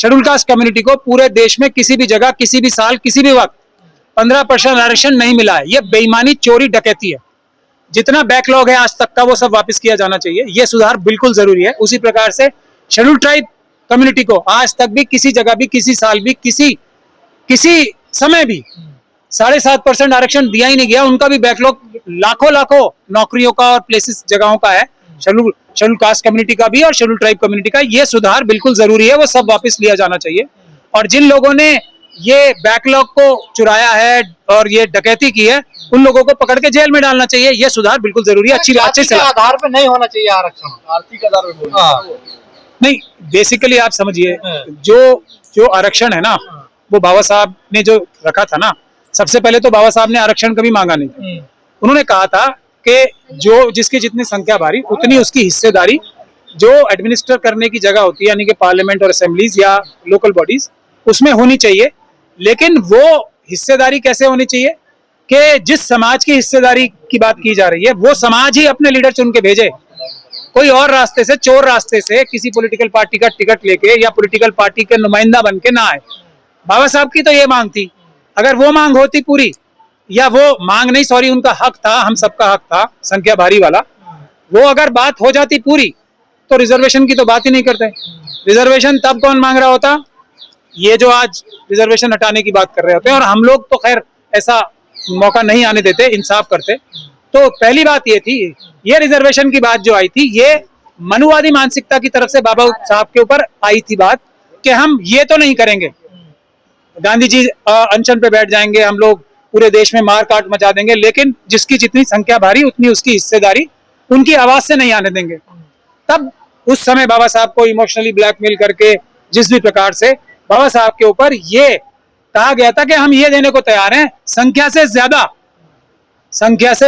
Schedule caste community को पूरे देश में किसी भी जगह, किसी भी साल, किसी भी वक्त 15% आरक्षण नहीं मिला है। ये बेईमानी, चोरी, डकैती है। जितना बैकलॉग है आज तक का वो सब वापस किया जाना चाहिए। ये सुधार बिल्कुल जरूरी है। उसी प्रकार से शेड्यूल ट्राइब कम्युनिटी को आज तक भी किसी जगह भी, किसी साल भी, किसी समय भी 7.5% आरक्षण दिया ही नहीं गया। उनका भी बैकलॉग लाखों नौकरियों का और प्लेसेस जगहों का है, शेड्यूल कास्ट कम्युनिटी का भी और शेड्यूल ट्राइब कम्युनिटी का। ये सुधार बिल्कुल जरूरी है, वो सब वापस लिया जाना चाहिए। और जिन लोगों ने ये बैकलॉग को चुराया है और ये डकैती की है, उन लोगों को पकड़ के जेल में डालना चाहिए। ये सुधार बिल्कुल जरूरी है। अच्छे से आधार पे नहीं होना चाहिए आरक्षण, आर्थिक आधार पे नहीं। बेसिकली आप समझिए, जो आरक्षण है ना, वो बाबा साहब ने जो रखा था ना, सबसे पहले तो बाबा साहब ने आरक्षण कभी मांगा नहीं था। उन्होंने कहा था कि जो जिसकी जितनी संख्या भारी उतनी उसकी हिस्सेदारी जो एडमिनिस्टर करने की जगह होती है, यानी कि पार्लियामेंट और असेंबलीज या लोकल बॉडीज, उसमें होनी चाहिए। लेकिन वो हिस्सेदारी कैसे होनी चाहिए कि जिस समाज की हिस्सेदारी की बात की जा रही है, वो समाज ही अपने लीडर चुन के भेजे। कोई और रास्ते से, चोर रास्ते से किसी पॉलिटिकल पार्टी का टिकट लेके या पॉलिटिकल पार्टी के नुमाइंदा बन के ना आए। बाबा साहब की तो ये मांग थी। अगर वो मांग होती पूरी, या वो मांग नहीं, सॉरी, उनका हक था, हम सबका हक था, संख्या भारी वाला, वो अगर बात हो जाती पूरी, तो रिजर्वेशन की तो बात ही नहीं करते। रिजर्वेशन तब कौन मांग रहा होता? ये जो आज रिजर्वेशन हटाने की बात कर रहे होते हैं। और हम लोग तो खैर ऐसा मौका नहीं आने देते, इंसाफ करते। तो पहली बात ये थी, ये रिजर्वेशन की बात जो आई थी, ये मनुवादी मानसिकता की तरफ से बाबा साहब के ऊपर आई थी बात कि हम ये तो नहीं करेंगे, गांधी जी अनशन पे बैठ जाएंगे, हम लोग पूरे देश में मार काट मचा देंगे, लेकिन जिसकी जितनी संख्या भारी उतनी उसकी हिस्सेदारी, उनकी आवाज से नहीं आने देंगे। तब उस समय बाबा साहब को इमोशनली ब्लैकमेल करके जिस भी प्रकार से बाबा साहब के ऊपर ये कहा गया था कि हम ये देने को तैयार हैं, संख्या से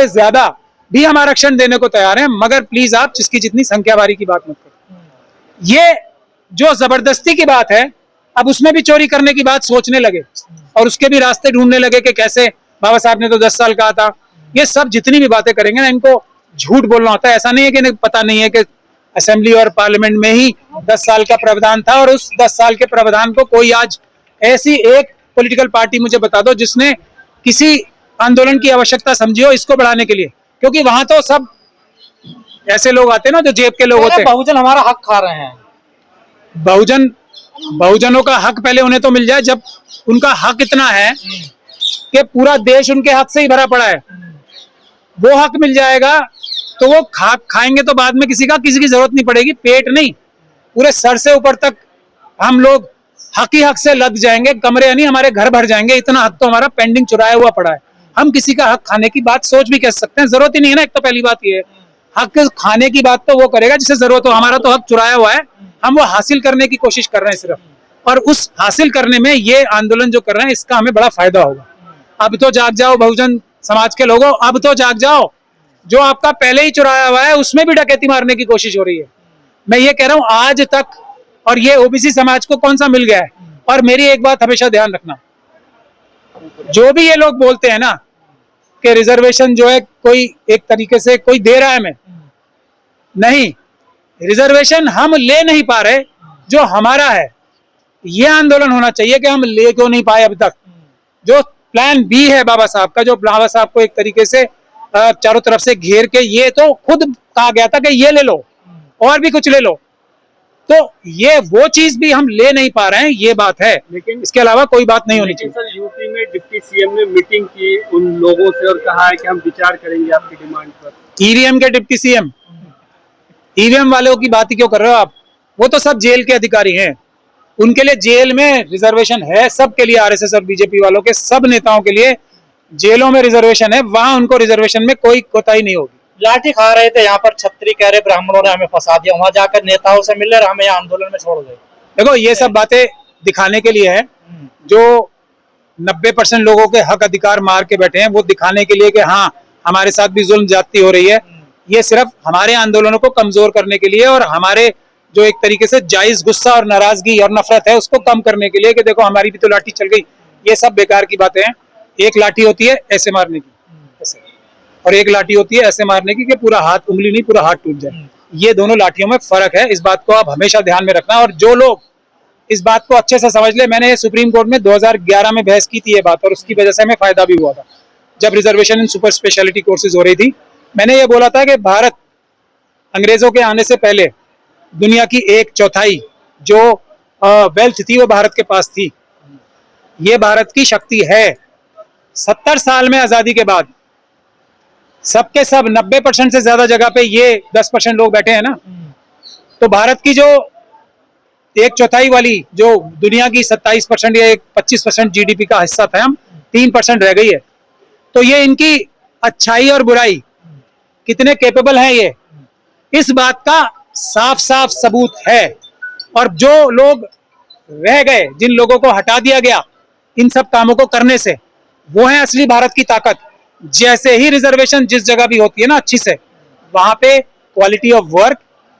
ज्यादा भी हम आरक्षण देने को तैयार हैं, मगर प्लीज आप जिसकी जितनी संख्या भारी की बात मत करो। ये जो जबरदस्ती की बात है, अब उसमें भी चोरी करने की बात सोचने लगे और उसके भी रास्ते ढूंढने लगे कि कैसे। बाबा साहब ने तो 10 साल कहा था। ये सब जितनी भी बातें करेंगे ना, इनको झूठ बोलना होता है। ऐसा नहीं है कि इन्हें पता नहीं है कि असेंबली और पार्लियामेंट में ही 10 साल का प्रावधान था, और उस 10 साल के प्रावधान को कोई आज ऐसी एक पॉलिटिकल पार्टी मुझे बता दो जिसने किसी आंदोलन की आवश्यकता समझी हो इसको बढ़ाने के लिए। क्योंकि वहां तो सब ऐसे लोग आते हैं ना जो जेब के लोग होते हैं। बहुजन हमारा हक खा रहे हैं। बहुजनों का हक पहले उन्हें तो मिल जाए, जब उनका हक इतना है कि पूरा देश उनके हक से ही भरा पड़ा है। वो हक मिल जाएगा तो वो खाएंगे तो बाद में किसी की जरूरत नहीं पड़ेगी। पेट नहीं, पूरे सर से ऊपर तक हम लोग हक ही हक से लद जाएंगे। कमरे नहीं, हमारे घर भर जाएंगे। इतना हक तो हमारा पेंडिंग चुराया हुआ पड़ा है। हम किसी का हक खाने की बात सोच भी कैसे सकते हैं? जरूरत ही नहीं है ना। एक तो पहली बात ये है, हक खाने की बात तो वो करेगा जिसे जरूरत हो। हमारा तो हक चुराया हुआ है, हम वो हासिल करने की कोशिश कर रहे हैं सिर्फ। और उस हासिल करने में ये आंदोलन जो कर रहे हैं, इसका हमें बड़ा फायदा होगा। अब तो जाग जाओ बहुजन समाज के लोगों, अब तो जाग जाओ। जो आपका पहले ही चुराया हुआ है उसमें भी डकैती मारने की कोशिश हो रही है। मैं ये कह रहा हूं आज तक, और ये ओबीसी समाज को कौन सा मिल गया है। और मेरी एक बात हमेशा ध्यान रखना, जो भी ये लोग बोलते हैं ना कि रिजर्वेशन जो है कोई एक तरीके से कोई दे रहा है, हमें नहीं, रिजर्वेशन हम ले नहीं पा रहे जो हमारा है। ये आंदोलन होना चाहिए कि हम ले क्यों नहीं पाए अब तक। जो प्लान बी है बाबा साहब का, जो बाबा साहब को एक तरीके से चारों तरफ से घेर के ये तो खुद कहा गया था कि ये ले लो और भी कुछ ले लो, तो ये वो चीज भी हम ले नहीं पा रहे हैं, ये बात है। लेकिन इसके अलावा कोई बात नहीं होनी चाहिए। सर, यूपी में डिप्टी सीएम ने मीटिंग की उन लोगों से और कहा है कि हम विचार करेंगे आपकी डिमांड पर। ईवीएम के डिप्टी सीएम, ईवीएम वालों की बात ही क्यों कर रहे हो आप? वो तो सब जेल के अधिकारी हैं। उनके लिए जेल में रिजर्वेशन है, सबके लिए, आरएसएस और बीजेपी वालों के सब नेताओं के लिए जेलों में रिजर्वेशन है। वहां उनको रिजर्वेशन में कोई कोताही नहीं होगी। लाठी खा रहे थे यहाँ पर, छत्री कह रहे ब्राह्मणों ने हमें फंसा दिया, वहां जाकर नेताओं से मिल रहे, हमें आंदोलन में छोड़ गए। देखो, ये सब बातें दिखाने के लिए है। जो 90% लोगों के हक अधिकार मार के बैठे हैं, वो दिखाने के लिए कि हाँ हमारे साथ भी जुल्म ज्यादती हो रही है। ये सिर्फ हमारे आंदोलनों को कमजोर करने के लिए और हमारे जो एक तरीके से जायज गुस्सा और नाराजगी और नफरत है उसको कम करने के लिए कि देखो हमारी भी तो लाठी चल गई। ये सब बेकार की बातें हैं। एक लाठी होती है ऐसे मारने की, ऐसे, और एक लाठी होती है ऐसे मारने की कि पूरा हाथ, उंगली नहीं पूरा हाथ टूट जाए। ये दोनों लाठियों में फर्क है। इस बात को आप हमेशा ध्यान में रखना। और जो लोग इस बात को अच्छे से समझ ले। मैंने ये सुप्रीम कोर्ट में 2011 में बहस की थी ये बात, और उसकी वजह से हमें फायदा भी हुआ था जब रिजर्वेशन इन सुपर स्पेशलिटी कोर्सेज हो रही थी। मैंने ये बोला था कि भारत अंग्रेजों के आने से पहले दुनिया की 1/4 जो वेल्थ थी वो भारत के पास थी। ये भारत की शक्ति है। 70 साल में आजादी के बाद सबके सब 90% से ज्यादा जगह पे ये 10% लोग बैठे हैं ना, तो भारत की जो 1/4 वाली जो दुनिया की 27% या 25% जीडीपी का हिस्सा था, हम 3% रह गई है। तो ये इनकी अच्छाई और बुराई कितने कैपेबल हैं, ये इस बात का साफ साफ सबूत है। और जो लोग रह गए, जिन लोगों को हटा दिया गया इन सब कामों को करने से, वो है असली भारत की ताकत। जैसे ही रिजर्वेशन जिस जगह भी होती है ना अच्छी से, वहां पे क्वालिटी ऑफ वर्क,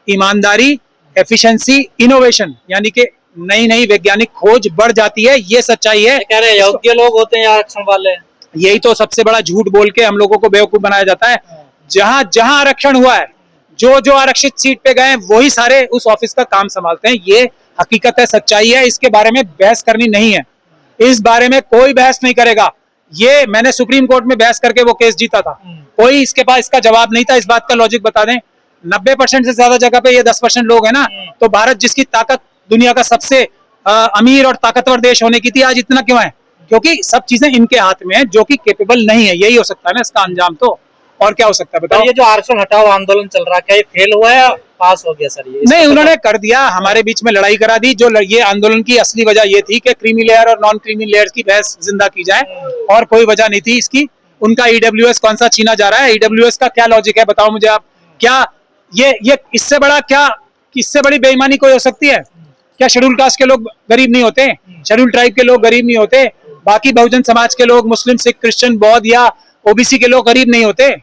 ईमानदारी, एफिशिएंसी, इनोवेशन यानी कि नई नई वैज्ञानिक खोज बढ़ जाती है। ये सच्चाई है। कह रहे योग्य लोग होते हैं आरक्षण वाले। यही तो सबसे बड़ा झूठ बोल के हम लोगों को बेवकूफ बनाया जाता है। जहां जहां आरक्षण हुआ है, जो जो आरक्षित सीट पे गए वही सारे उस ऑफिस का काम संभालते हैं। ये हकीकत है, सच्चाई है। इसके बारे में बहस करनी नहीं है। इस बारे में कोई बहस नहीं करेगा। ये मैंने सुप्रीम कोर्ट में बहस करके वो केस जीता था। कोई इसके पास इसका जवाब नहीं था। इस बात का लॉजिक बता दें। 90% से ज्यादा जगह पे ये 10% लोग हैं ना, तो भारत जिसकी ताकत दुनिया का सबसे अमीर और ताकतवर देश होने की थी, आज इतना क्यों है? क्योंकि सब चीजें इनके हाथ में है, जो कि कैपेबल नहीं है। यही हो सकता है ना इसका अंजाम। तो और क्या हो सकता है बताओ? ये जो आरक्षण हटाओ आंदोलन चल रहा है, क्या ये फेल हुआ है या पास हो गया सर? ये नहीं, उन्होंने कर दिया। हमारे बीच में लड़ाई करा दी। जो ये आंदोलन की असली वजह ये थी कि क्रीमी लेयर और नॉन क्रीमी लेयर की बहस जिंदा की जाए, और कोई वजह नहीं थी इसकी। उनका ईडब्ल्यूएस कौन सा छीना जा रहा है? ईडब्ल्यूएस का क्या लॉजिक है बताओ मुझे आप। क्या ये इससे बड़ा, क्या इससे बड़ी बेईमानी कोई हो सकती है? क्या शेड्यूल कास्ट के लोग गरीब नहीं होते? शेड्यूल ट्राइब के लोग गरीब नहीं होते? बाकी बहुजन समाज के लोग, मुस्लिम, सिख, क्रिश्चियन, बौद्ध या ओबीसी के लोग गरीब नहीं होते?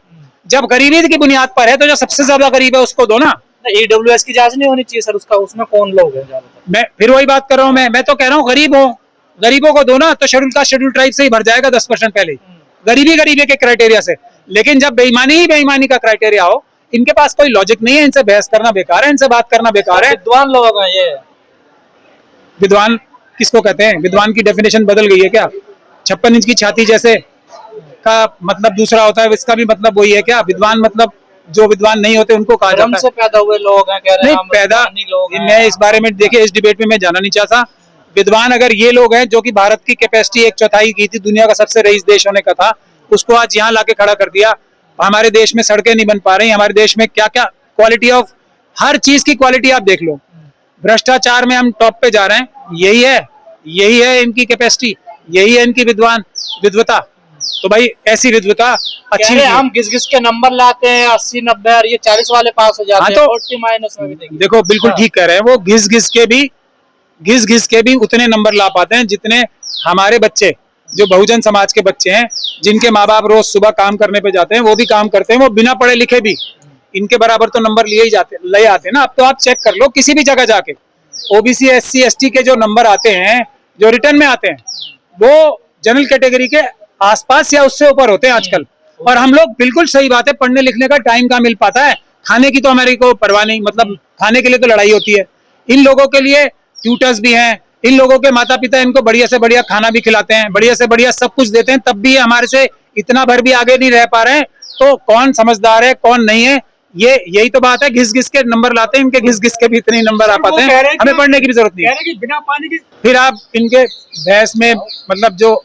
जब गरीबी की बुनियाद पर है तो जो सबसे ज्यादा गरीब है उसको दो ना। ईडब्ल्यूएस की जांच नहीं होनी चाहिए सर? उसमें कौन लोग हैं ज्यादातर? मैं फिर वही बात कर रहा हूँ। मैं तो कह रहा हूँ गरीब हो, गरीबों को दो ना, तो शेड्यूल कास्ट, शेड्यूल ट्राइब से ही भर जाएगा 10% पहले। गरीबी के क्राइटेरिया से। लेकिन जब बेईमानी ही बेईमानी का क्राइटेरिया हो, इनके पास कोई लॉजिक नहीं है। इनसे बहस करना बेकार है, इनसे बात करना बेकार है। विद्वान लोग हैं ये। विद्वान किसको कहते हैं? विद्वान की डेफिनेशन बदल गई है क्या? 56 इंच की छाती जैसे का मतलब दूसरा होता है, इसका भी मतलब वही है क्या? विद्वान मतलब जो विद्वान नहीं होते उनको कहा जाता है। से पैदा हुए लोग हैं, कह रहे हैं। नहीं, पैदा लोग हैं। मैं इस बारे में देखिए, इस डिबेट में मैं जाना नहीं चाहता। विद्वान अगर ये लोग हैं जो कि भारत की कैपेसिटी 1/4 की थी, दुनिया का सबसे रईस देश होने का था, उसको आज यहाँ लाके खड़ा कर दिया। हमारे देश में सड़कें नहीं बन पा रही। हमारे देश में क्या क्या क्वालिटी ऑफ, हर चीज की क्वालिटी आप देख लो। भ्रष्टाचार में हम टॉप पे जा रहे हैं। यही है इनकी कैपेसिटी, यही है इनकी विद्वता। तो भाई ऐसी विद्वता अच्छी है। हम घिस घिस के नंबर लाते हैं 80, 90 और ये 40 वाले पास हो जाते हैं। तो 40 माइनस में भी देखो, बिल्कुल ठीक कह रहे हैं वो। घिस घिस के भी उतने नंबर ला पाते हैं जितने हमारे बच्चे, जो बहुजन समाज के बच्चे हैं, जिनके माँ बाप रोज सुबह काम करने पे जाते हैं, वो भी काम करते हैं, वो बिना पढ़े लिखे भी इनके बराबर तो नंबर ले आते हैं ना। अब तो आप चेक कर लो किसी भी जगह जाके, ओबीसी, एससी, एसटी के जो नंबर आते हैं, जो रिटर्न में आते हैं, वो जनरल कैटेगरी के आसपास या उससे ऊपर होते हैं आजकल। और हम लोग, बिल्कुल सही बात है, पढ़ने लिखने का टाइम कहाँ मिल पाता है? खाने की तो हमारी को परवाह नहीं, मतलब खाने के लिए तो लड़ाई होती है। इन लोगों के लिए ट्यूटर्स भी हैं, इन लोगों के माता पिता इनको बढ़िया से बढ़िया खाना भी खिलाते हैं, बढ़िया से बढ़िया सब कुछ देते हैं, तब भी हमारे से इतना भर भी आगे नहीं रह पा रहे हैं। तो कौन समझदार है, कौन नहीं है? यही तो बात है। घिस घिस के नंबर लाते हैं, इनके घिस घिस के भी इतने नंबर आ पाते हैं। हमें पढ़ने की भी जरूरत नहीं है। बिना पानी की फिर आप इनके बहस में, मतलब जो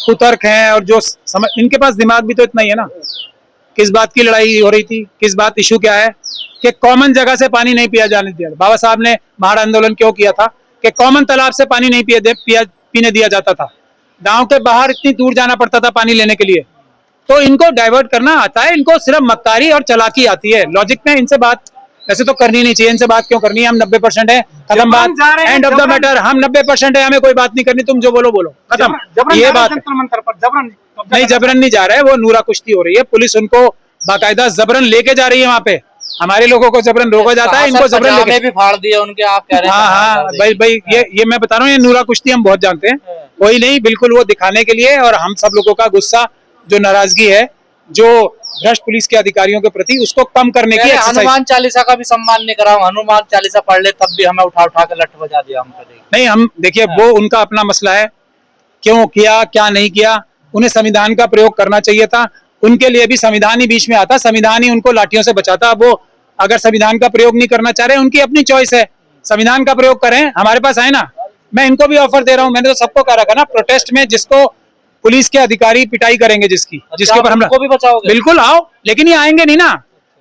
कुतर्क हैं और जो समझ, इनके पास दिमाग भी तो इतना ही है ना। किस बात की लड़ाई हो रही थी? किस बात, इशू क्या है? कि कॉमन जगह से पानी नहीं पिया जाने दिया। बाबा साहब ने महाड़ आंदोलन क्यों किया था? कि कॉमन तालाब से पानी नहीं पीने दिया जाता था। गांव के बाहर इतनी दूर जाना पड़ता था पानी लेने के लिए। तो इनको डाइवर्ट करना आता है, इनको सिर्फ मक्कारी और चालाकी आती है। लॉजिक में इनसे बात वैसे तो करनी नहीं चाहिए। इनसे बात क्यों करनी है? हम 90% है, खत्म बात, एंड ऑफ द मैटर। हम 90% है, हमें कोई बात नहीं करनी। तुम जो बोलो खत्म। ये बात नहीं, जबरन नहीं जा रहा है, वो नूरा कुश्ती हो रही है। पुलिस उनको बाकायदा जबरन लेके जा रही है वहाँ पे। हमारे लोगों को जबरन रोका जाता है, इनको जबरन लेके भी फाड़ दिया उनके। आप कह रहे हैं? हाँ, भाई ये मैं बता रहा हूँ, ये नूरा कुश्ती हम बहुत जानते हैं। कोई नहीं, बिल्कुल वो दिखाने के लिए। और हम सब लोगों का गुस्सा, जो नाराजगी है, जो भ्रष्ट पुलिस के अधिकारियों के प्रति उसको कम करने की कह रहे एक्सरसाइज। हनुमान चालीसा का भी सम्मान नहीं करा, हनुमान चालीसा पढ़ ले तब भी हमें उठा उठा के लठ बजा दिया हमको। नहीं, हम देखिए वो उनका अपना मसला है, क्यों किया क्या नहीं किया, उन्हें संविधान का प्रयोग करना चाहिए था। उनके लिए भी संविधान ही बीच में आता, संविधान ही उनको लाठियों से बचाता। वो अगर संविधान का प्रयोग नहीं करना चाह रहे, उनकी अपनी चॉइस है, संविधान का प्रयोग करें, हमारे पास आए ना। मैं इनको भी ऑफर दे रहा हूं, मैंने तो सबको कह रखा ना, प्रोटेस्ट में जिसको पुलिस के अधिकारी पिटाई करेंगे जिसके ऊपर हमला, को भी बचाओगे? बिल्कुल आओ, लेकिन ये आएंगे नहीं ना।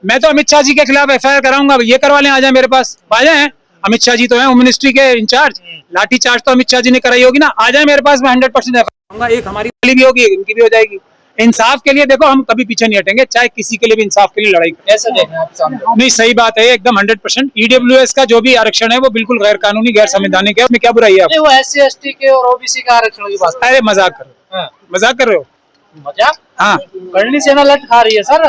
मैं तो अमित शाह जी के खिलाफ FIR कराऊंगा, ये करवा लें, आ जाए मेरे पास, आ जाए। अमित शाह जी तो हैं होम मिनिस्ट्री के इंचार्ज, लाठी चार्ज तो अमित शाह जी ने कराई होगी ना, आ जाए मेरे पास, मैं 100% FIR, एक हमारी वाली भी होगी, इनकी भी हो जाएगी। इंसाफ के लिए देखो हम कभी पीछे नहीं हटेंगे, चाहे किसी के लिए भी इंसाफ के लिए लड़ाई करें। कैसे देख रहे हैं आप इस आंदोलन? नहीं, सही बात है एकदम 100%। EWS का जो भी आरक्षण है वो बिल्कुल गैर कानूनी, गैर संवैधानिक है, उसमें क्या बुराई है? नहीं, वो SC ST के और OBC का आरक्षण की बात अरे मजाक कर रहे हो, हाँ। मजाक कर रहे हो? मजाक? हाँ, करणी सेना लट खा रही है सर।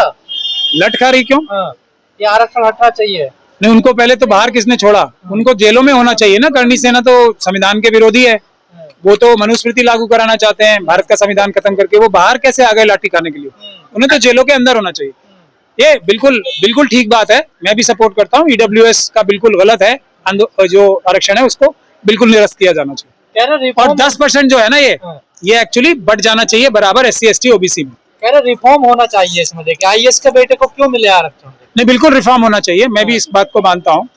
लट खा रही क्यों? हाँ, ये आरक्षण हटना चाहिए। नहीं, उनको पहले तो बाहर किसने छोड़ा? उनको जेलों में होना चाहिए ना। करणी सेना तो संविधान के विरोधी है, वो तो मनुस्मृति लागू कराना चाहते हैं, भारत का संविधान खत्म करके। वो बाहर कैसे आ गए लाठी खाने के लिए? उन्हें तो जेलों के अंदर होना चाहिए। ये बिल्कुल बिल्कुल ठीक बात है, मैं भी सपोर्ट करता हूँ। EWS का बिल्कुल गलत है, जो आरक्षण है उसको बिल्कुल निरस्त किया जाना चाहिए। कह रहे और रिफॉर्म, 10% जो है ना, ये एक्चुअली बढ़ जाना चाहिए बराबर SC ST OBC में। कह रहे रिफॉर्म होना चाहिए इसमें। देखिए IAS के बेटे को क्यों मिले आरक्षण? नहीं, बिल्कुल रिफॉर्म होना चाहिए, मैं भी इस बात को मानता हूँ।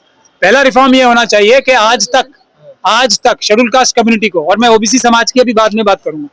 पहला रिफॉर्म ये होना चाहिए कि आज तक शेड्यूल कास्ट कम्युनिटी को, और मैं OBC समाज की अभी बाद में बात करूंगा,